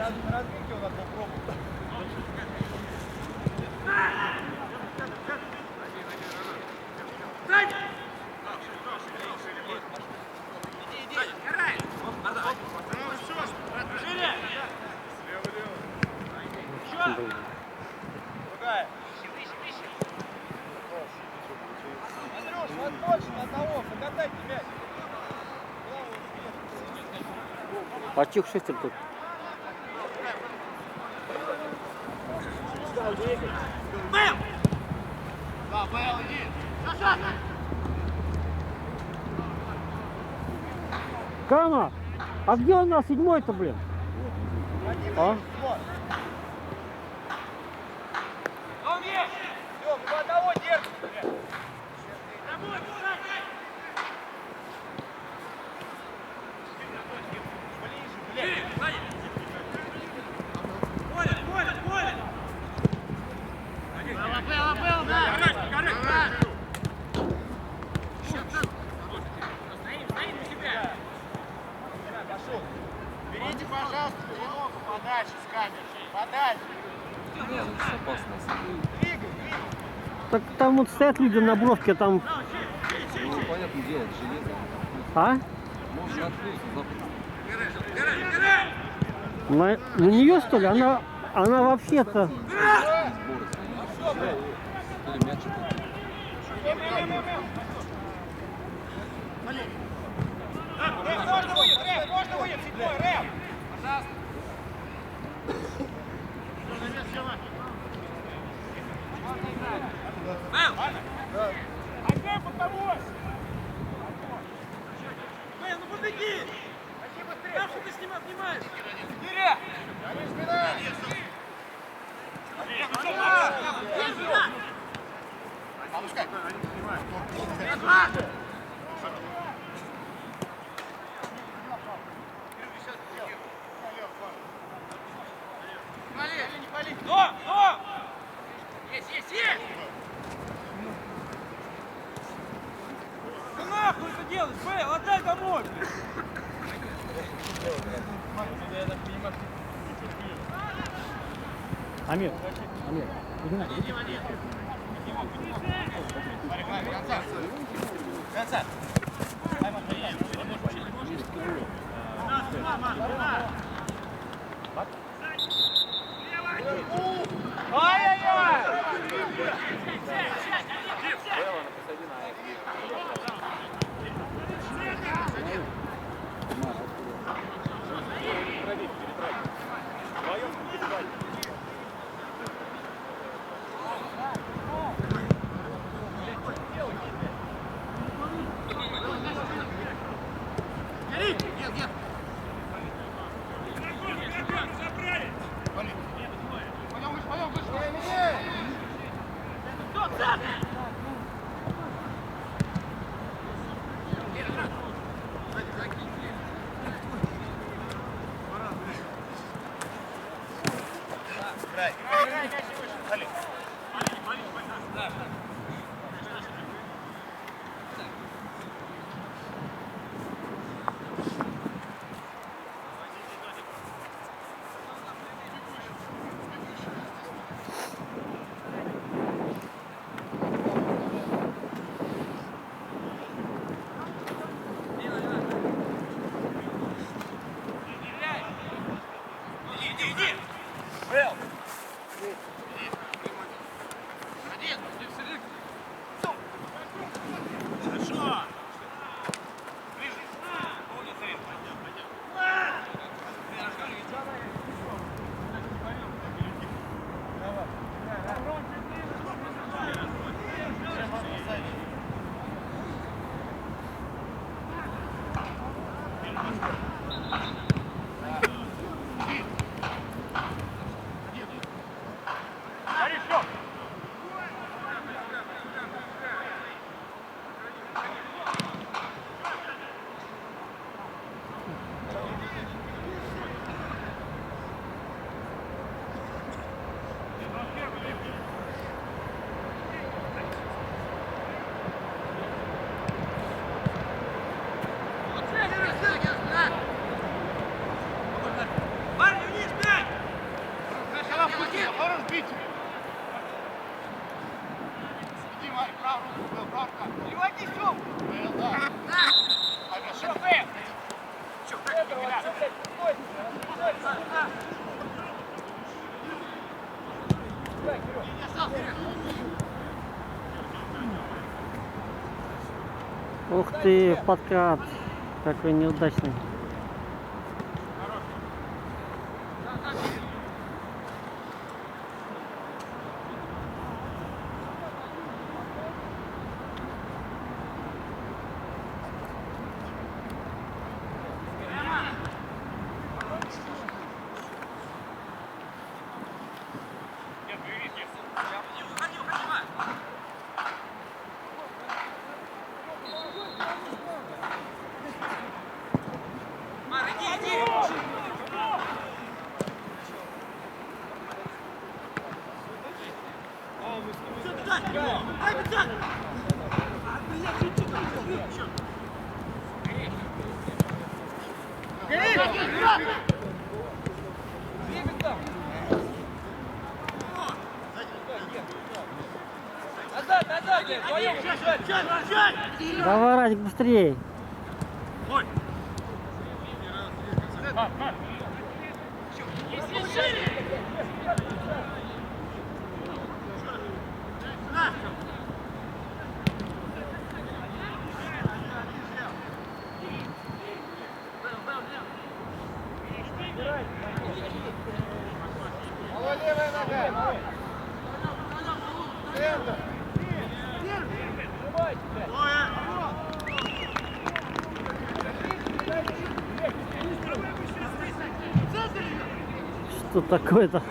развитие у нас попробуем. Другая. Андрюш, вот точно одного, покатайте мяч. Почти шестер тут. Да, Бэл, иди. Кама, а где у нас седьмой-то, блин? А? Все, по одного держим, блядь. Ближе, блядь. Пошел. Берите, пожалуйста, треногу подальше с камеры. Подальше. Двигай, двигай. Так там вот стоят люди на бровке, там... Ну, понятное дело, это железо. А? Можно открыться, На нее, что ли? Она вообще-то... или мяч. Можно выйти, седьмой, Рэм. Пожалуйста. Огонь под тобой! Бэй, ну побеги! Пошли быстрее! Там что ты снимаешь? Киря! Они спина! Опускай! Но! Есть! Ты нахуй это делаешь, Бэл, отдай домой! Амир, иди на. Конца! Ай-яй-яй! Иди! Бэл! Один, ты в середину. Переводи сумку. Что, Бэм? Что, Ух ты, подкат. Какой неудачный. Мар, иди! Назад! Вдвоем бежать! Давай, Радик, быстрее. Левая нога! Центр! Что такое-то?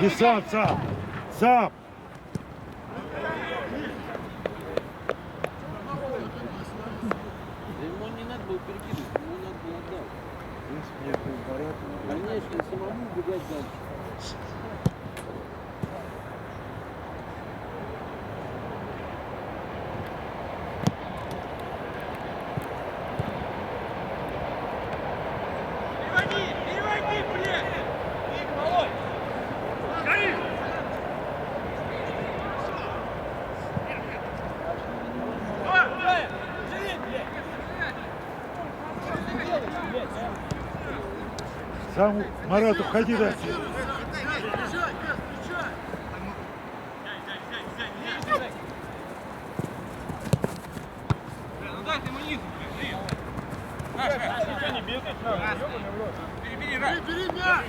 И сам! Сам! Ему не надо было перекидывать, ему надо было отдать. Конечно, самому бегать дальше. Переводи, блядь! Володь! Гори! Сам, Марат, уходи дальше. Ну дай ты ему низу, блядь, не бегать надо, ёбаный в рот. Перебери, Рай! Бери мяч!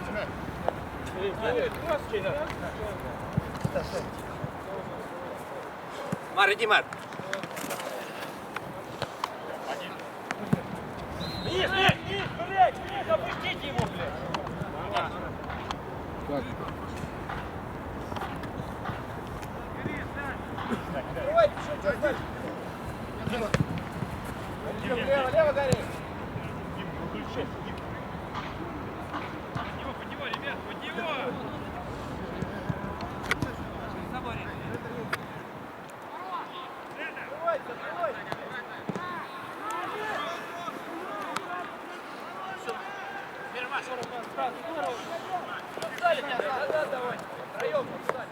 Мар, иди, Мар! Низ, блядь! Запустите его, блядь! Как? Давай, что значит? Лево, гори! Под него, ребят, под него! Назад давай! Втроем подстали!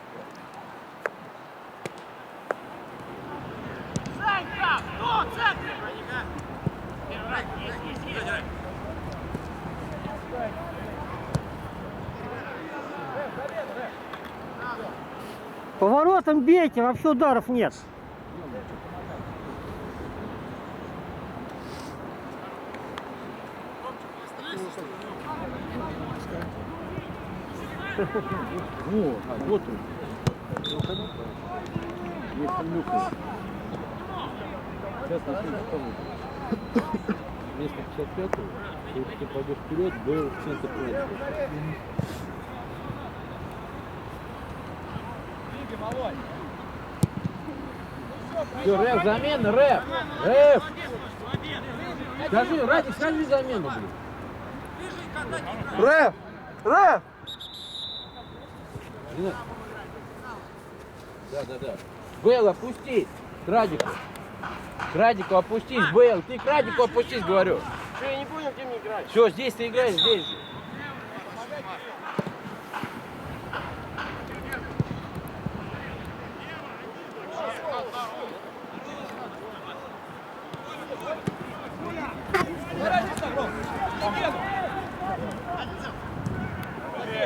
Санька! Ну, центр! Первый раз, есть! Поворотом бейте, вообще ударов нет. Вот он. Если нюхаешь. Сейчас на следующий помню. Вместо 55-го, если ты пойдешь вперед, был в центр проекта. Все, Рэп, замена, Рэп! Рэп! Скажи, Радик, скажи замену, блин. Рэп! Рэп! Да. Бэл, опусти! К Радику. К Радику опустись, Бэл. Ты к Радику опустись, говорю. Что, я не понял, где мне играть? Все, здесь ты играешь, здесь же.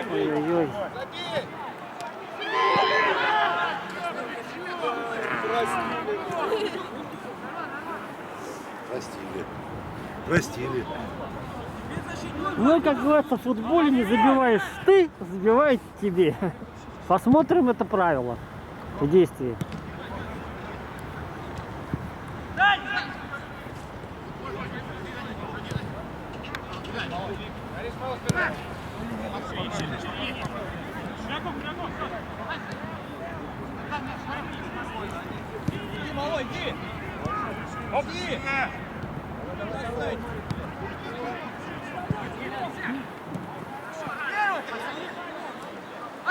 Ой-ой-ой. Простили. Ну, как говорится, в футболе не забиваешь ты, забивает тебе. Посмотрим это правило в действии. Иди, малой, иди! Иди!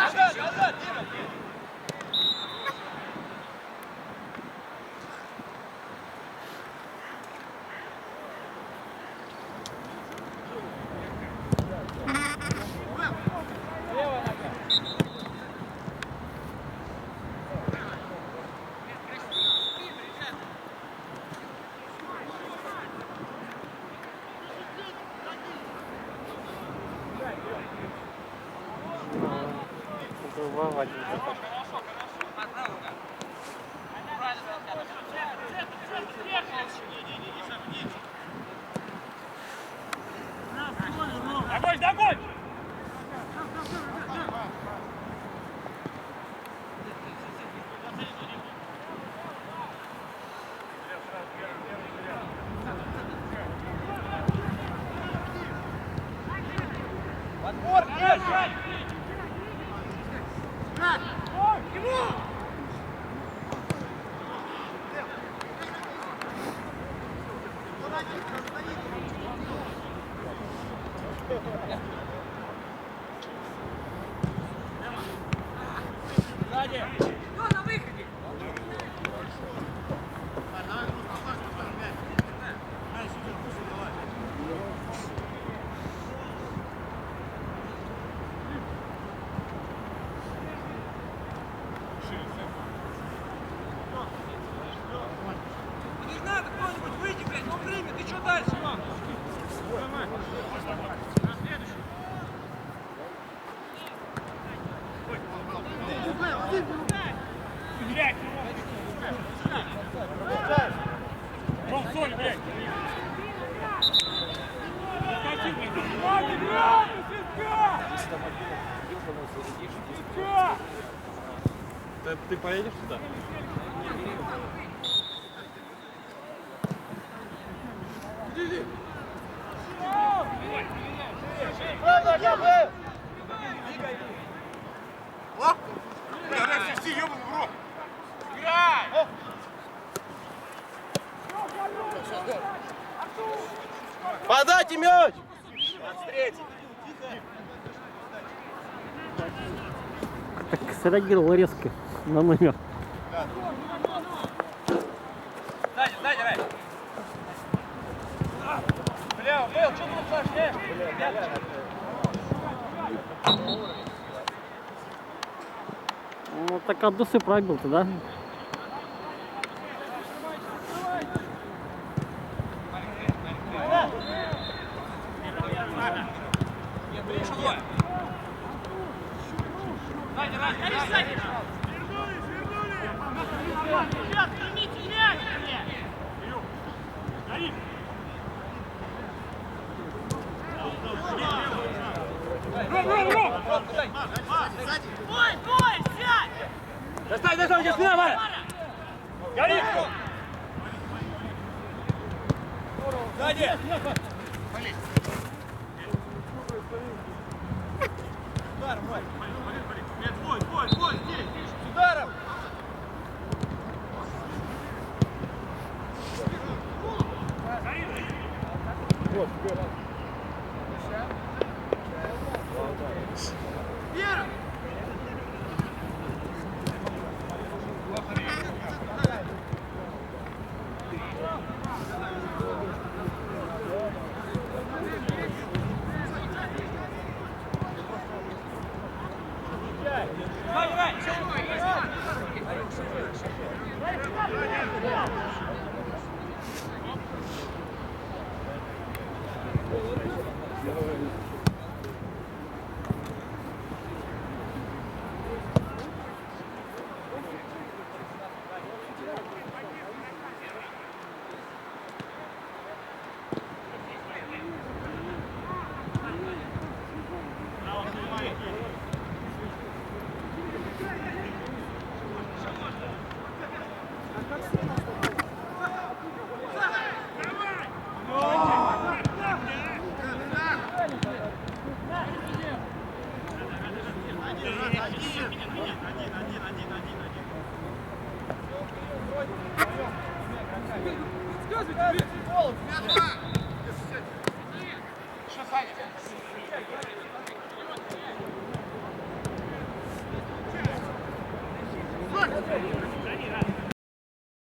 Назад, Дима! Догонь, догонь! Подбор, мяч! Сзади! На выходе! Не надо, кто-нибудь выйди, блядь, ну время, ты что дальше, мам? Ром, соль, блядь! Ты поедешь туда? Подайте мяч! Так среагировал резко на номер. Сзади, сзади, Рай! Бля, Бэл, что тут сошли? Ну так от души пробил-то, да? Сзади, Рай, сзади! Ребят, примите мяч, блядь! Гори! Ром! Ой, сядь! Достань, достань, у тебя спина, Маря! Гори! Сзади! Ударом, Марь! Твой, здесь! С ударом! Вера! Что, Саня?